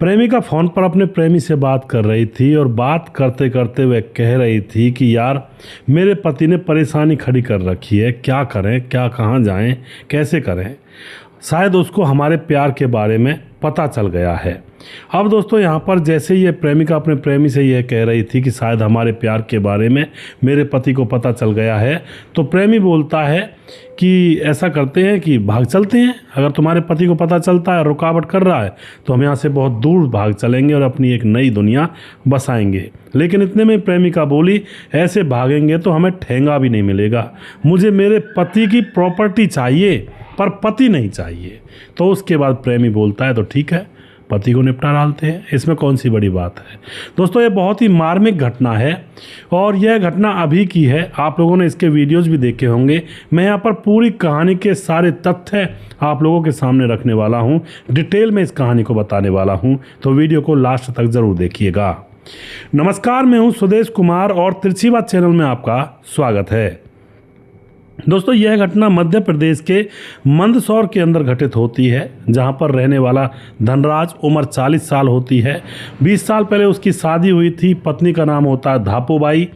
प्रेमिका फ़ोन पर अपने प्रेमी से बात कर रही थी और बात करते करते वह कह रही थी कि यार मेरे पति ने परेशानी खड़ी कर रखी है, क्या करें, क्या कहाँ जाएं, कैसे करें। शायद उसको हमारे प्यार के बारे में पता चल गया है। अब दोस्तों यहाँ पर जैसे ये प्रेमिका अपने प्रेमी से यह कह रही थी कि शायद हमारे प्यार के बारे में मेरे पति को पता चल गया है, तो प्रेमी बोलता है कि ऐसा करते हैं कि भाग चलते हैं। अगर तुम्हारे पति को पता चलता है, रुकावट कर रहा है, तो हम यहाँ से बहुत दूर भाग चलेंगे और अपनी एक नई दुनिया बसाएंगे। लेकिन इतने में प्रेमिका बोली, ऐसे भागेंगे तो हमें ठेंगा भी नहीं मिलेगा। मुझे मेरे पति की प्रॉपर्टी चाहिए, पर पति नहीं चाहिए। तो उसके बाद प्रेमी बोलता है तो ठीक है, पति को निपटा डालते हैं, इसमें कौन सी बड़ी बात है। दोस्तों ये बहुत ही मार्मिक घटना है और यह घटना अभी की है। आप लोगों ने इसके वीडियोस भी देखे होंगे। मैं यहाँ पर पूरी कहानी के सारे तथ्य आप लोगों के सामने रखने वाला हूँ, डिटेल में इस कहानी को बताने वाला हूँ, तो वीडियो को लास्ट तक ज़रूर देखिएगा। नमस्कार, मैं हूँ सुदेश कुमार और तिरछी बात चैनल में आपका स्वागत है। दोस्तों यह घटना मध्य प्रदेश के मंदसौर के अंदर घटित होती है, जहां पर रहने वाला धनराज उम्र 40 साल होती है। 20 साल पहले उसकी शादी हुई थी। पत्नी का नाम होता है धापोबाई।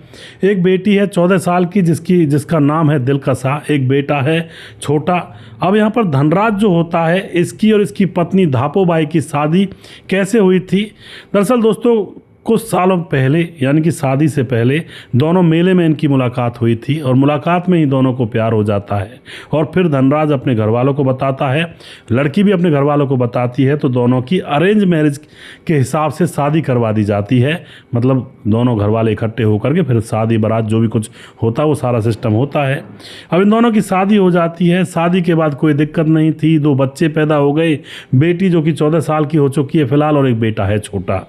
एक बेटी है 14 साल की जिसका नाम है दिलकशा। एक बेटा है छोटा। अब यहाँ पर धनराज जो होता है, इसकी और इसकी पत्नी धापोबाई की शादी कैसे हुई थी। दरअसल दोस्तों कुछ सालों पहले, यानी कि शादी से पहले, दोनों मेले में इनकी मुलाकात हुई थी और मुलाकात में ही दोनों को प्यार हो जाता है। और फिर धनराज अपने घर वालों को बताता है, लड़की भी अपने घर वालों को बताती है, तो दोनों की अरेंज मैरिज के हिसाब से शादी करवा दी जाती है। मतलब दोनों घर वाले इकट्ठे होकर के फिर शादी बारात जो भी कुछ होता है वो सारा सिस्टम होता है। अब इन दोनों की शादी हो जाती है। शादी के बाद कोई दिक्कत नहीं थी। 2 बच्चे पैदा हो गए। बेटी जो कि 14 साल की हो चुकी है फिलहाल, और एक बेटा है छोटा।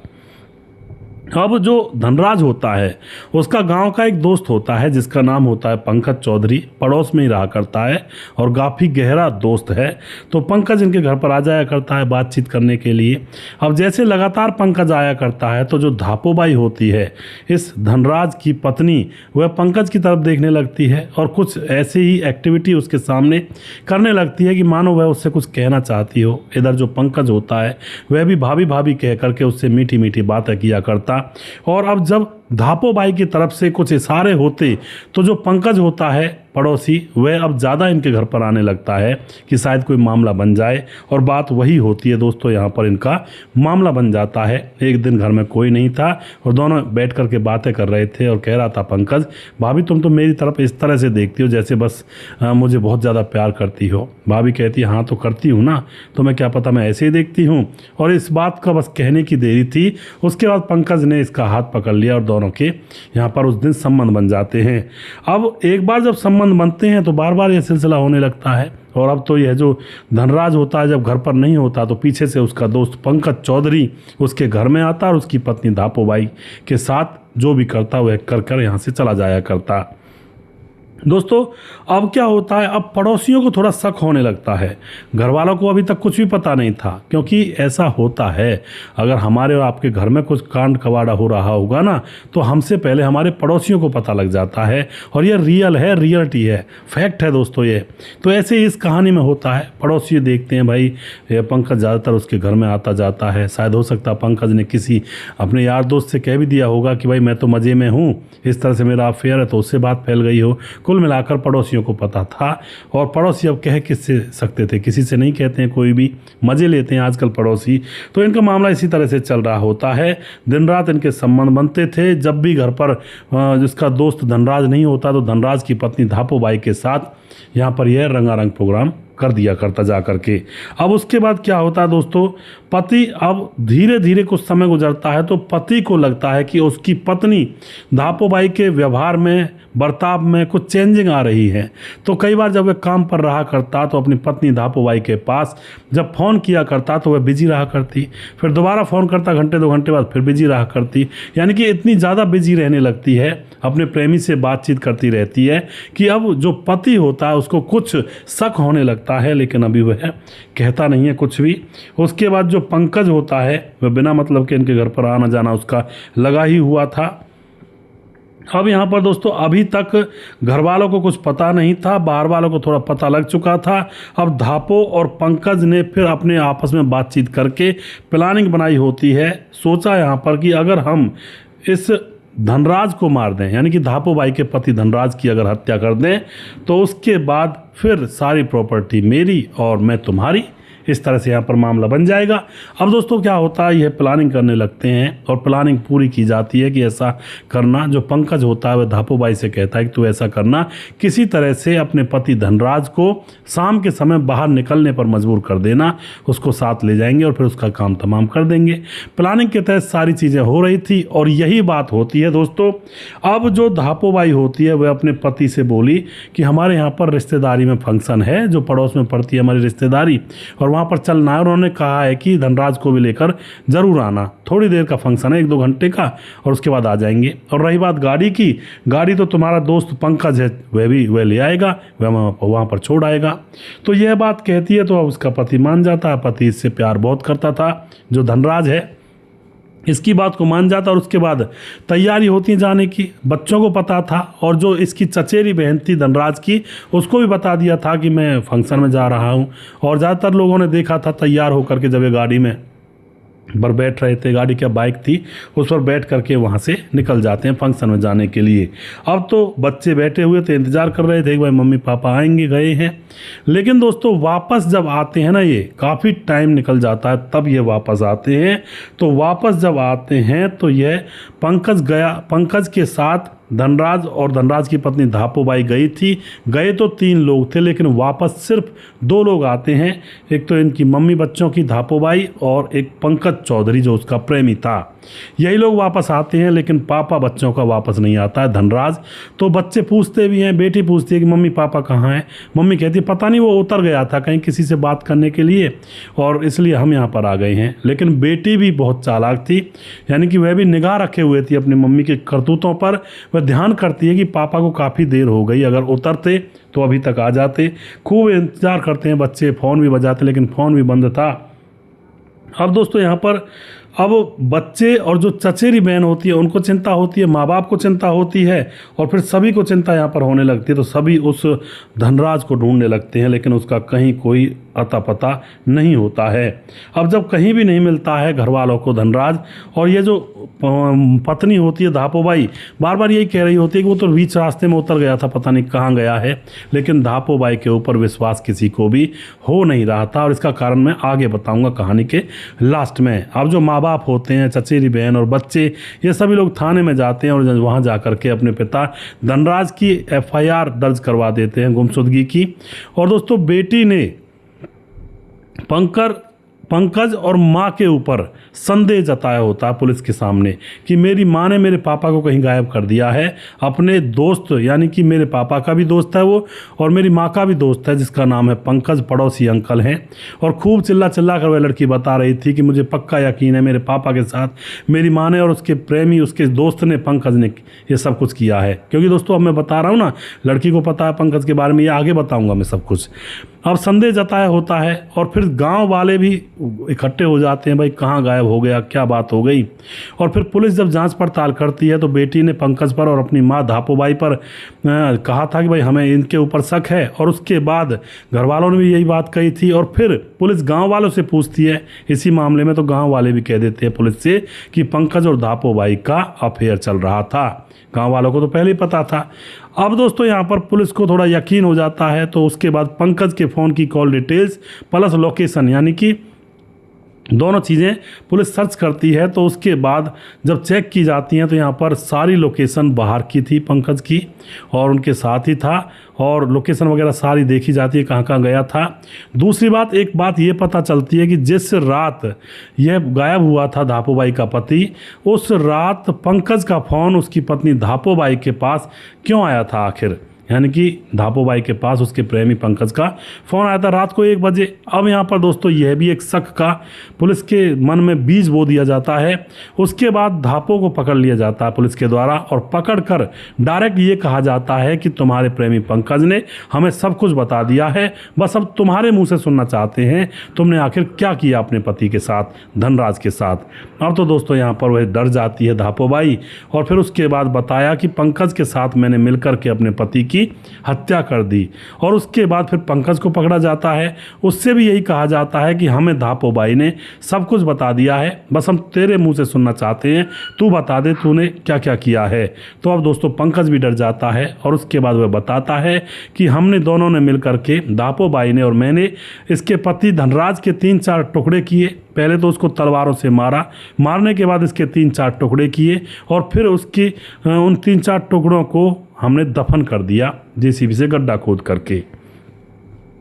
अब जो धनराज होता है उसका गांव का एक दोस्त होता है जिसका नाम होता है पंकज चौधरी। पड़ोस में ही रहा करता है और काफ़ी गहरा दोस्त है। तो पंकज इनके घर पर आ जाया करता है बातचीत करने के लिए। अब जैसे लगातार पंकज आया करता है तो जो धापोबाई होती है, इस धनराज की पत्नी, वह पंकज की तरफ देखने लगती है और कुछ ऐसी ही एक्टिविटी उसके सामने करने लगती है कि मानो वह उससे कुछ कहना चाहती हो। इधर जो पंकज होता है वह भी भाभी भाभी कह करके उससे मीठी मीठी बातें किया करता। और अब जब धापोबाई की तरफ से कुछ इशारे होते तो जो पंकज होता है पड़ोसी, वह अब ज़्यादा इनके घर पर आने लगता है कि शायद कोई मामला बन जाए। और बात वही होती है दोस्तों, यहाँ पर इनका मामला बन जाता है। एक दिन घर में कोई नहीं था और दोनों बैठ कर के बातें कर रहे थे और कह रहा था पंकज, भाभी तुम तो मेरी तरफ इस तरह से देखती हो जैसे बस मुझे बहुत ज़्यादा प्यार करती हो। भाभी कहती है हाँ तो करती हूँ ना, तो मैं क्या पता मैं ऐसे ही देखती हूँ। और इस बात का बस कहने की देरी थी। उसके बाद पंकज ने इसका हाथ पकड़ लिया और दोनों के यहाँ पर उस दिन संबंध बन जाते हैं। अब एक बार जब संबंध बनते हैं तो बार बार यह सिलसिला होने लगता है। और अब तो यह जो धनराज होता है जब घर पर नहीं होता तो पीछे से उसका दोस्त पंकज चौधरी उसके घर में आता और उसकी पत्नी धापोबाई के साथ जो भी करता वह कर यहाँ से चला जाया करता। दोस्तों अब क्या होता है, अब पड़ोसियों को थोड़ा शक होने लगता है। घर वालों को अभी तक कुछ भी पता नहीं था, क्योंकि ऐसा होता है अगर हमारे और आपके घर में कुछ कांड कवाड़ा हो रहा होगा ना, तो हमसे पहले हमारे पड़ोसियों को पता लग जाता है। और ये रियल है, रियलिटी है, फैक्ट है दोस्तों ये। तो ऐसे ही इस कहानी में होता है। पड़ोसी देखते हैं भाई पंकज ज़्यादातर उसके घर में आता जाता है। शायद हो सकता है पंकज ने किसी अपने यार दोस्त से कह भी दिया होगा कि भाई मैं तो मज़े में हूँ, इस तरह से मेरा अफेयर है, तो उससे बात फैल गई हो। कुल मिलाकर पड़ोसियों को पता था। और पड़ोसी अब कह किससे सकते थे, किसी से नहीं कहते हैं, कोई भी मज़े लेते हैं आजकल पड़ोसी। तो इनका मामला इसी तरह से चल रहा होता है। दिन रात इनके संबंध बनते थे। जब भी घर पर जिसका दोस्त धनराज नहीं होता तो धनराज की पत्नी धापोबाई के साथ यहाँ पर यह रंगारंग प्रोग्राम कर दिया करता जा करके। अब उसके बाद क्या होता है दोस्तों, पति अब धीरे धीरे कुछ समय गुजरता है तो पति को लगता है कि उसकी पत्नी धापोबाई के व्यवहार में, बर्ताव में कुछ चेंजिंग आ रही है। तो कई बार जब वह काम पर रहा करता तो अपनी पत्नी धापोबाई के पास जब फ़ोन किया करता तो वह बिजी रहा करती। फिर दोबारा फ़ोन करता घंटे 2 घंटे बाद, फिर बिजी रहा करती। यानी कि इतनी ज़्यादा बिजी रहने लगती है, अपने प्रेमी से बातचीत करती रहती है कि अब जो पति होता है उसको कुछ शक होने लगता है, लेकिन अभी वह कहता नहीं है कुछ भी। उसके बाद जो पंकज होता है वह बिना मतलब के इनके घर पर आना जाना उसका लगा ही हुआ था। अब यहाँ पर दोस्तों अभी तक घर वालों को कुछ पता नहीं था, बाहर वालों को थोड़ा पता लग चुका था। अब धापो और पंकज ने फिर अपने आपस में बातचीत करके प्लानिंग बनाई होती है। सोचा यहाँ पर कि अगर हम इस धनराज को मार दें, यानी कि धापो बाई के पति धनराज की अगर हत्या कर दें, तो उसके बाद फिर सारी प्रॉपर्टी मेरी और मैं तुम्हारी, इस तरह से यहाँ पर मामला बन जाएगा। अब दोस्तों क्या होता है, यह प्लानिंग करने लगते हैं और प्लानिंग पूरी की जाती है कि ऐसा करना। जो पंकज होता है वह धापो बाई से कहता है कि तू ऐसा करना, किसी तरह से अपने पति धनराज को शाम के समय बाहर निकलने पर मजबूर कर देना, उसको साथ ले जाएंगे और फिर उसका काम तमाम कर देंगे। प्लानिंग के तहत सारी चीज़ें हो रही थी और यही बात होती है दोस्तों। अब जो धापो बाई होती है वह अपने पति से बोली कि हमारे यहाँ पर रिश्तेदारी में फंक्शन है, जो पड़ोस में पड़ती है हमारी रिश्तेदारी, और वहाँ पर चलना है। उन्होंने कहा है कि धनराज को भी लेकर जरूर आना, थोड़ी देर का फंक्शन है, 1-2 घंटे का, और उसके बाद आ जाएंगे। और रही बात गाड़ी की, गाड़ी तो तुम्हारा दोस्त पंकज है, वह ले आएगा, वह वहाँ पर छोड़ आएगा। तो यह बात कहती है तो अब उसका पति मान जाता है। पति इससे प्यार बहुत करता था, जो धनराज है इसकी बात को मान जाता। और उसके बाद तैयारी होती है जाने की। बच्चों को पता था और जो इसकी चचेरी बहन थी धनराज की, उसको भी बता दिया था कि मैं फंक्शन में जा रहा हूँ। और ज़्यादातर लोगों ने देखा था तैयार होकर के जब ये गाड़ी में पर बैठ रहे थे, गाड़ी क्या बाइक थी, उस पर बैठ करके वहाँ से निकल जाते हैं फंक्शन में जाने के लिए। अब तो बच्चे बैठे हुए थे, इंतज़ार कर रहे थे कि भाई मम्मी पापा आएंगे, गए हैं। लेकिन दोस्तों वापस जब आते हैं ना, ये काफ़ी टाइम निकल जाता है तब ये वापस आते हैं। तो वापस जब आते हैं तो यह पंकज के साथ धनराज और धनराज की पत्नी धापो बाई गई थी। गए तो 3 लोग थे, लेकिन वापस सिर्फ 2 लोग आते हैं। एक तो इनकी मम्मी बच्चों की धापो बाई और एक पंकज चौधरी जो उसका प्रेमी था। यही लोग वापस आते हैं, लेकिन पापा बच्चों का वापस नहीं आता है, धनराज। तो बच्चे पूछते भी हैं, बेटी पूछती है कि मम्मी पापा कहाँ हैं। मम्मी कहती है पता नहीं, वो उतर गया था कहीं किसी से बात करने के लिए और इसलिए हम यहाँ पर आ गए हैं। लेकिन बेटी भी बहुत चालाक थी, यानी कि वह भी निगाह रखे हुए थी अपनी मम्मी के करतूतों पर। वह ध्यान करती है कि पापा को काफ़ी देर हो गई, अगर उतरते तो अभी तक आ जाते। खूब इंतजार करते हैं बच्चे, फ़ोन भी बजाते लेकिन फ़ोन भी बंद था। अब दोस्तों यहाँ पर अब बच्चे और जो चचेरी बहन होती है उनको चिंता होती है, माँ बाप को चिंता होती है और फिर सभी को चिंता यहाँ पर होने लगती है। तो सभी उस धनराज को ढूंढने लगते हैं, लेकिन उसका कहीं कोई अता पता नहीं होता है। अब जब कहीं भी नहीं मिलता है घर वालों को धनराज, और ये जो पत्नी होती है धापो बाई बार बार यही कह रही होती है कि वो तो बीच रास्ते में उतर गया था, पता नहीं कहाँ गया है। लेकिन धापो बाई के ऊपर विश्वास किसी को भी हो नहीं रहा था और इसका कारण मैं आगे बताऊंगा कहानी के लास्ट में। अब जो माँ बाप होते हैं, चचेरी बहन और बच्चे, ये सभी लोग थाने में जाते हैं और वहाँ जा कर के अपने पिता धनराज की FIR दर्ज करवा देते हैं गुमशुदगी की। और दोस्तों बेटी ने पंकज और माँ के ऊपर संदेह जताया होता है पुलिस के सामने कि मेरी माँ ने मेरे पापा को कहीं गायब कर दिया है। अपने दोस्त, यानी कि मेरे पापा का भी दोस्त है वो और मेरी माँ का भी दोस्त है जिसका नाम है पंकज, पड़ोसी अंकल हैं। और खूब चिल्ला कर वह लड़की बता रही थी कि मुझे पक्का यकीन है मेरे पापा के साथ मेरी माँ ने और उसके प्रेमी, उसके दोस्त ने, पंकज ने ये सब कुछ किया है। क्योंकि दोस्तों अब मैं बता रहा हूँ ना, लड़की को पता है पंकज के बारे में, ये आगे बताऊँगा मैं सब कुछ। अब संदेह जताया होता है और फिर गांव वाले भी इकट्ठे हो जाते हैं, भाई कहाँ गायब हो गया, क्या बात हो गई। और फिर पुलिस जब जांच पड़ताल करती है तो बेटी ने पंकज पर और अपनी माँ धापो बाई पर कहा था कि भाई हमें इनके ऊपर शक है। और उसके बाद घर वालों ने भी यही बात कही थी। और फिर पुलिस गाँव वालों से पूछती है इसी मामले में, तो गाँव वाले भी कह देते हैं पुलिस से कि पंकज और धापो बाई का अफेयर चल रहा था। गाँव वालों को तो पहले ही पता था। अब दोस्तों यहाँ पर पुलिस को थोड़ा यकीन हो जाता है, तो उसके बाद पंकज के फ़ोन की कॉल डिटेल्स प्लस लोकेशन, यानी कि दोनों चीज़ें पुलिस सर्च करती है। तो उसके बाद जब चेक की जाती हैं तो यहाँ पर सारी लोकेशन बाहर की थी पंकज की और उनके साथ ही था, और लोकेशन वगैरह सारी देखी जाती है कहाँ कहाँ गया था। दूसरी बात, एक बात ये पता चलती है कि जिस रात यह गायब हुआ था धापो बाई का पति, उस रात पंकज का फ़ोन उसकी पत्नी धापो बाई के पास क्यों आया था आखिर। यानी कि धापोबाई के पास उसके प्रेमी पंकज का फ़ोन आया था रात को 1 बजे। अब यहाँ पर दोस्तों यह भी एक शक का पुलिस के मन में बीज बो दिया जाता है। उसके बाद धापो को पकड़ लिया जाता है पुलिस के द्वारा और पकड़कर डायरेक्ट ये कहा जाता है कि तुम्हारे प्रेमी पंकज ने हमें सब कुछ बता दिया है, बस अब तुम्हारे मुँह से सुनना चाहते हैं तुमने आखिर क्या किया अपने पति के साथ, धनराज के साथ। अब तो दोस्तों यहाँ पर वह डर जाती है धापोबाई और फिर उसके बाद बताया कि पंकज के साथ मैंने मिलकर के अपने पति की हत्या कर दी। और उसके बाद फिर पंकज को पकड़ा जाता है। उससे भी यही कहा जाता है कि हमें धापोबाई ने सब कुछ बता दिया है, बस हम तेरे मुंह से सुनना चाहते हैं, तू बता दे तूने क्या क्या किया है। तो अब दोस्तों पंकज भी डर जाता है और उसके बाद वह बताता है कि हमने दोनों ने मिलकर के, धापोबाई ने और मैंने, इसके पति धनराज के 3-4 टुकड़े किए। पहले तो उसको तलवारों से मारा, मारने के बाद इसके 3-4 टुकड़े किए और फिर उसकी उन 3-4 टुकड़ों को हमने दफन कर दिया जेसीबी से गड्ढा खोद करके।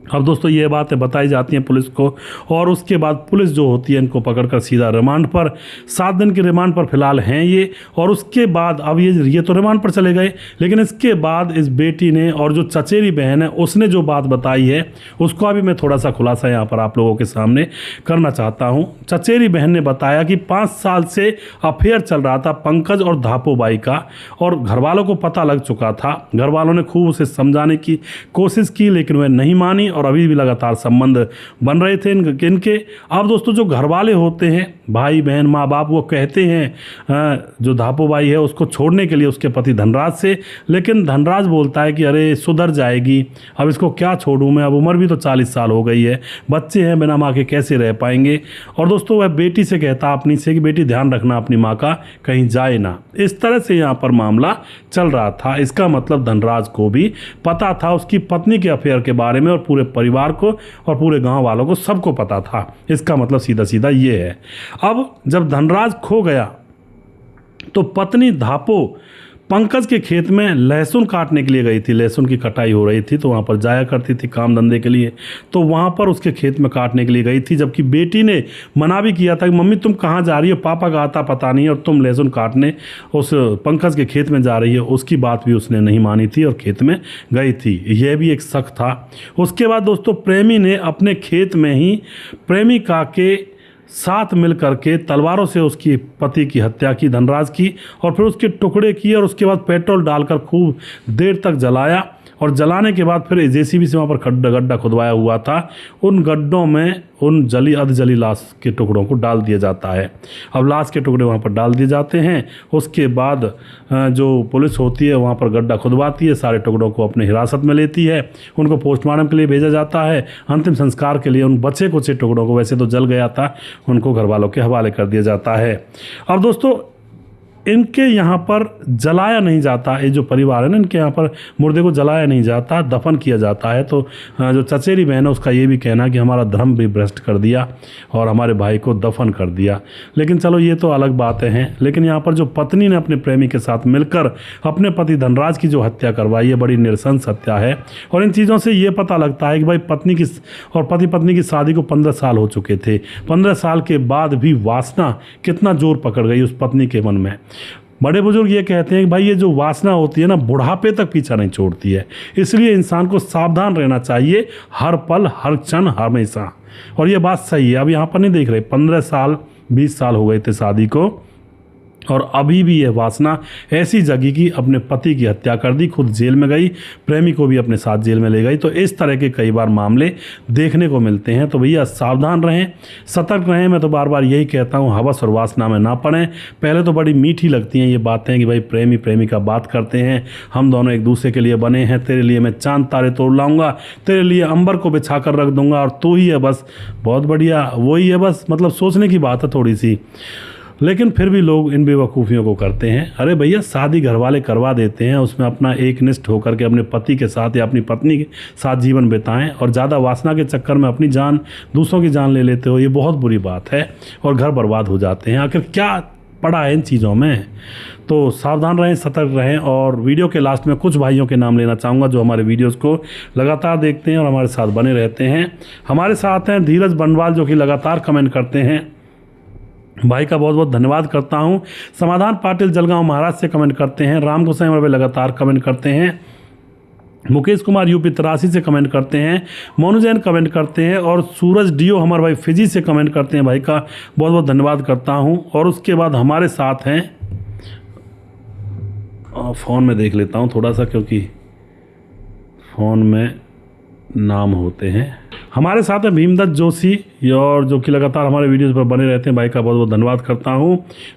अब दोस्तों ये बातें बताई जाती हैं पुलिस को और उसके बाद पुलिस जो होती है इनको पकड़कर सीधा रिमांड पर, 7 दिन के रिमांड पर फिलहाल हैं ये। और उसके बाद अब ये तो रिमांड पर चले गए, लेकिन इसके बाद इस बेटी ने और जो चचेरी बहन है उसने जो बात बताई है उसको अभी मैं थोड़ा सा खुलासा यहाँ पर आप लोगों के सामने करना चाहता हूँ। चचेरी बहन ने बताया कि 5 साल से अफेयर चल रहा था पंकज और धापोबाई का और घर वालों को पता लग चुका था। घर वालों ने खूब उसे समझाने की कोशिश की लेकिन वह नहीं मानी और अभी भी लगातार संबंध बन रहे थे इनके। अब दोस्तों जो घर वाले होते हैं, भाई बहन माँ बाप, वो कहते हैं जो धापोबाई है उसको छोड़ने के लिए उसके पति धनराज से, लेकिन धनराज बोलता है कि अरे सुधर जाएगी, अब इसको क्या छोड़ूं मैं, अब उम्र भी तो 40 साल हो गई है, बच्चे हैं, बिना माँ के कैसे रह पाएंगे। और दोस्तों वह बेटी से कहता अपनी से कि बेटी ध्यान रखना अपनी माँ का, कहीं जाए ना। इस तरह से यहाँ पर मामला चल रहा था। इसका मतलब धनराज को भी पता था उसकी पत्नी के अफेयर के बारे में और पूरे परिवार को और पूरे गांव वालों को सबको पता था। इसका मतलब सीधा सीधा ये है। अब जब धनराज खो गया तो पत्नी धापो पंकज के खेत में लहसुन काटने के लिए गई थी। लहसुन की कटाई हो रही थी तो वहाँ पर जाया करती थी काम धंधे के लिए, तो वहाँ पर उसके खेत में काटने के लिए गई थी। जबकि बेटी ने मना भी किया था कि मम्मी तुम कहाँ जा रही हो, पापा का आता पता नहीं और तुम लहसुन काटने उस पंकज के खेत में जा रही हो, उसकी बात भी उसने नहीं मानी थी और खेत में गई थी। यह भी एक शक था। उसके बाद दोस्तों प्रेमी ने अपने खेत में ही प्रेमिका के साथ मिल करके तलवारों से उसकी पति की हत्या की, धनराज की, और फिर उसके टुकड़े किए और उसके बाद पेट्रोल डालकर खूब देर तक जलाया और जलाने के बाद फिर जेसीबी से वहाँ पर गड्ढा खुदवाया हुआ था, उन गड्ढों में उन अधजली लाश के टुकड़ों को डाल दिया जाता है। अब लाश के टुकड़े वहाँ पर डाल दिए जाते हैं। उसके बाद जो पुलिस होती है वहाँ पर गड्ढा खुदवाती है, सारे टुकड़ों को अपने हिरासत में लेती है, उनको पोस्टमार्टम के लिए भेजा जाता है। अंतिम संस्कार के लिए उन बचे कुछ टुकड़ों को, वैसे तो जल गया था, उनको घर वालों के हवाले कर दिया जाता है। अब दोस्तों इनके यहाँ पर जलाया नहीं जाता, ये जो परिवार है ना इनके यहाँ पर मुर्दे को जलाया नहीं जाता, दफन किया जाता है। तो जो चचेरी बहन है उसका ये भी कहना कि हमारा धर्म भी भ्रष्ट कर दिया और हमारे भाई को दफन कर दिया। लेकिन चलो ये तो अलग बातें हैं। लेकिन यहाँ पर जो पत्नी ने अपने प्रेमी के साथ मिलकर अपने पति धनराज की जो हत्या करवाई है, बड़ी नृशंस हत्या है। और इन चीज़ों से ये पता लगता है कि भाई पत्नी की और पति पत्नी की शादी को 15 साल हो चुके थे। 15 साल के बाद भी वासना कितना जोर पकड़ गई उस पत्नी के मन में। बड़े बुजुर्ग ये कहते हैं कि भाई ये जो वासना होती है ना, बुढ़ापे तक पीछा नहीं छोड़ती है। इसलिए इंसान को सावधान रहना चाहिए हर पल, हर क्षण, हमेशा। और ये बात सही है। अब यहाँ पर नहीं देख रहे 15 साल 20 साल हो गए थे शादी को और अभी भी यह वासना ऐसी जगी कि अपने पति की हत्या कर दी, खुद जेल में गई, प्रेमी को भी अपने साथ जेल में ले गई। तो इस तरह के कई बार मामले देखने को मिलते हैं। तो भैया सावधान रहें, सतर्क रहें। मैं तो बार बार यही कहता हूँ, हवस और वासना में ना पड़ें। पहले तो बड़ी मीठी लगती हैं ये बातें कि भाई प्रेमी प्रेमिका बात करते हैं, हम दोनों एक दूसरे के लिए बने हैं, तेरे लिए मैं चांद तारे तोड़ लाऊंगा, तेरे लिए अंबर को बिछा कर रख दूंगा और तू ही है बस, बहुत बढ़िया वही है बस। मतलब सोचने की बात है थोड़ी सी। लेकिन फिर भी लोग इन बेवकूफ़ियों को करते हैं। अरे भैया शादी घर वाले करवा देते हैं, उसमें अपना एकनिष्ठ होकर के अपने पति के साथ या अपनी पत्नी के साथ जीवन बिताएं और ज़्यादा वासना के चक्कर में अपनी जान, दूसरों की जान ले लेते हो, ये बहुत बुरी बात है और घर बर्बाद हो जाते हैं। आखिर क्या पड़ा है इन चीज़ों में? तो सावधान रहें, सतर्क रहें। और वीडियो के लास्ट में कुछ भाइयों के नाम लेना चाहूँगा जो हमारे वीडियोज़ को लगातार देखते हैं और हमारे साथ बने रहते हैं। हमारे साथ हैं धीरज बंडवाल जो कि लगातार कमेंट करते हैं, भाई का बहुत बहुत धन्यवाद करता हूं। समाधान पाटिल जलगांव महाराष्ट्र से कमेंट करते हैं। राम गोसाई हमारे लगातार कमेंट करते हैं। मुकेश कुमार यूपी 83 से कमेंट करते हैं, मोनू जैन कमेंट करते हैं और सूरज डीओ हमारे भाई फिजी से कमेंट करते हैं। भाई का बहुत बहुत धन्यवाद करता हूं। और उसके बाद हमारे साथ हैं, फ़ोन में देख लेता हूं थोड़ा सा क्योंकि फ़ोन में नाम होते हैं। हमारे साथ है भीमदत्त जोशी और जो कि लगातार हमारे वीडियोस पर बने रहते हैं। भाई का बहुत बहुत धन्यवाद करता हूं।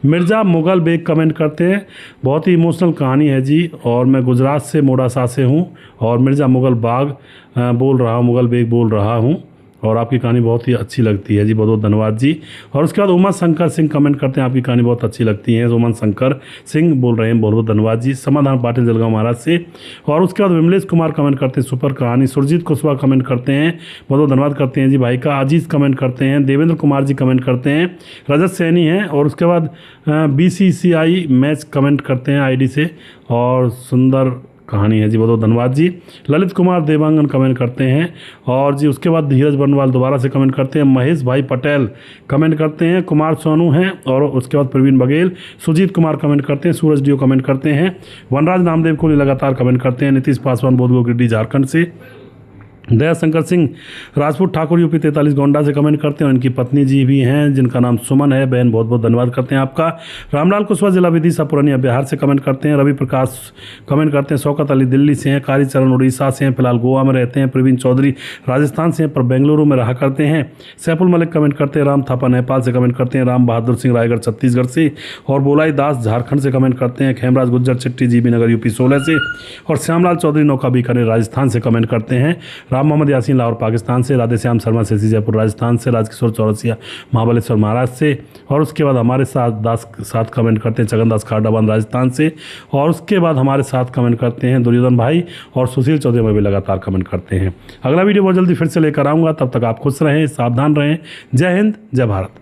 मिर्ज़ा मुगल बेग कमेंट करते हैं, बहुत ही इमोशनल कहानी है जी, और मैं गुजरात से मोडासा से हूं और मिर्ज़ा मुगल बाग बोल रहा हूं, मुगल बेग बोल रहा हूं और आपकी कहानी बहुत ही अच्छी लगती है जी, बहुत बहुत धन्यवाद जी। और उसके बाद उमा शंकर सिंह कमेंट करते हैं, आपकी कहानी बहुत अच्छी लगती है, उमा शंकर सिंह बोल रहे हैं, बहुत बहुत धन्यवाद जी। समाधान पाटिल जलगांव महाराज से। और उसके बाद विमलेश कुमार कमेंट करते हैं, सुपर कहानी। सुरजीत कुशवाहा कमेंट करते हैं, बहुत बहुत धन्यवाद करते हैं जी भाई का। अजीज़ कमेंट करते हैं, देवेंद्र कुमार जी कमेंट करते हैं, रजत सैनी हैं। और उसके बाद BCCI मैच कमेंट करते हैं ID से, और सुंदर कहानी है जी, बहुत बहुत धन्यवाद जी। ललित कुमार देवांगन कमेंट करते हैं और जी उसके बाद धीरज बर्नवाल दोबारा से कमेंट करते हैं। महेश भाई पटेल कमेंट करते हैं, कुमार सोनू हैं और उसके बाद प्रवीण बघेल। सुजीत कुमार कमेंट करते हैं, सूरज डीओ कमेंट करते हैं, वनराज नामदेव कोहली लगातार कमेंट करते हैं, नीतीश पासवान बोधगो गिड्डी झारखंड से। दया शंकर सिंह राजपूत ठाकुर यूपी 43 गोंडा से कमेंट करते हैं और इनकी पत्नी जी भी हैं जिनका नाम सुमन है। बहन बहुत बहुत धन्यवाद करते हैं आपका। रामलाल कुशवाहा जिला विदिशा पुरानिया बिहार से कमेंट करते हैं। रवि प्रकाश कमेंट करते हैं, शौकत अली दिल्ली से हैं, कालीचरण उड़ीसा से हैं, फिलहाल गोवा में रहते हैं। प्रवीण चौधरी राजस्थान से हैं पर बेंगलुरु में रहा करते हैं। सैफुल मलिक कमेंट करते हैं, राम थापा नेपाल से कमेंट करते हैं, राम बहादुर सिंह रायगढ़ छत्तीसगढ़ से और बोलाई दास झारखंड से कमेंट करते हैं। खेमराज गुज्जर चिट्टी जीबी नगर यूपी 16 से और श्यामलाल चौधरी नौका बीकानेर राजस्थान से कमेंट करते हैं। राम मोहम्मद यासीन लाहौर पाकिस्तान से, राधेश्याम शर्मा से जयपुर राजस्थान से, राजकिशोर चौरसिया महाबलेश्वर महाराष्ट्र से। और उसके बाद हमारे साथ कमेंट करते हैं चगन दास खारडाबाद राजस्थान से। और उसके बाद हमारे साथ कमेंट करते हैं दुर्योधन भाई और सुशील चौधरी में भी लगातार कमेंट करते हैं। अगला वीडियो बहुत जल्दी फिर से लेकर आऊँगा, तब तक आप खुश रहें, सावधान रहें। जय हिंद, जय भारत।